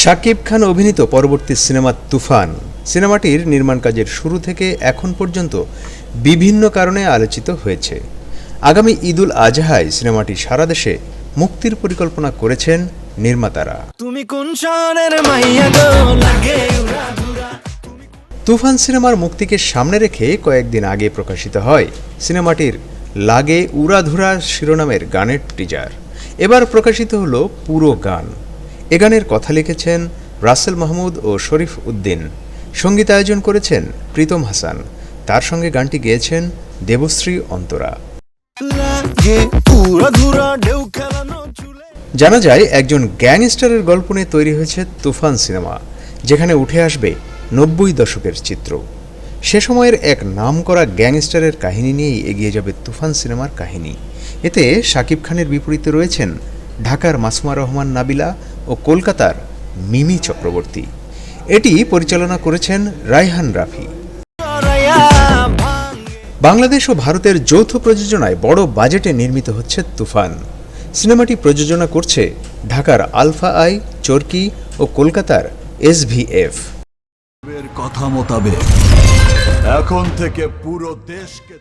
শাকিব খান অভিনীত পরবর্তী সিনেমা তুফান সিনেমাটির নির্মাণ কাজের শুরু থেকে এখন পর্যন্ত বিভিন্ন কারণে আলোচিত হয়েছে। আগামী ঈদুল আজহায় সিনেমাটি সারা দেশে মুক্তির পরিকল্পনা করেছেন নির্মাতারা। তুফান সিনেমার মুক্তিকে সামনে রেখে কয়েকদিন আগে প্রকাশিত হয় সিনেমাটির লাগে উড়াধুরা শিরোনামের গানের টিজার। এবার প্রকাশিত হলো পুরো গান। এ গানের কথা লিখেছেন রাসেল মাহমুদ ও শরীফ উদ্দিন, সঙ্গীতায়োজন করেছেন প্রীতম হাসান, তার সঙ্গে গানটি গেয়েছেন দেবশ্রী অন্তরা। জানা যায় একজন গ্যাংস্টারের গল্প নিয়ে তৈরি হয়েছে তুফান সিনেমা, যেখানে উঠে আসবে ৯০ দশকের চিত্র। সে সময়ের এক নামকরা গ্যাংস্টারের কাহিনী নিয়েই এগিয়ে যাবে তুফান সিনেমার কাহিনী। এতে শাকিব খানের বিপরীতে রয়েছেন ঢাকার মাসুমা রহমান নাবিলা ও কলকাতার মিমি চক্রবর্তী। এটি পরিচালনা করেছেন রায়হান রাফি। বাংলাদেশ ও ভারতের যৌথ প্রযোজনায় বড় বাজেটে নির্মিত হচ্ছে তুফান। সিনেমাটি প্রযোজনা করছে ঢাকার আলফা আই, চরকি ও কলকাতার SVF। কথা মোতাবেক এখন থেকে পুরো দেশকে।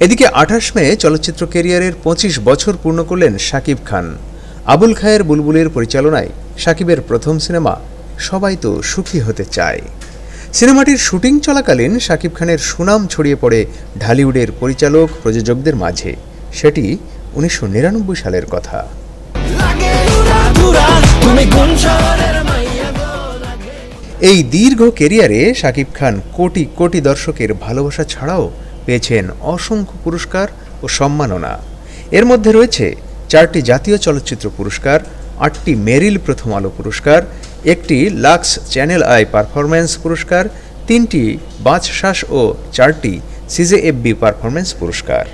এদিকে ২৮ মে চলচ্চিত্র ক্যারিয়ারের ২৫ বছর পূর্ণ করলেন শাকিব খান। আবুল খায়ের বুলবুলের পরিচালনায় শাকিবের প্রথম সিনেমা সবাই তো সুখী হতে চায়। সিনেমাটির শুটিং চলাকালীন শাকিব খানের সুনাম ছড়িয়ে পড়ে ঢালিউডের পরিচালক প্রযোজকদের মাঝে। সেটি ১৯৯৯ সালের কথা। এই দীর্ঘ ক্যারিয়ারে শাকিব খান কোটি কোটি দর্শকের ভালোবাসা ছাড়াও পেয়েছেন অসংখ্য পুরস্কার ও সম্মাননা। এর মধ্যে রয়েছে ৪টি জাতীয় চলচ্চিত্র পুরস্কার, ৮টি মেরিল প্রথম আলো পুরস্কার, ১টি লাক্স চ্যানেল আই পারফরম্যান্স পুরস্কার, ৩টি বাচসাস ও ৪টি CJFB পারফরম্যান্স পুরস্কার।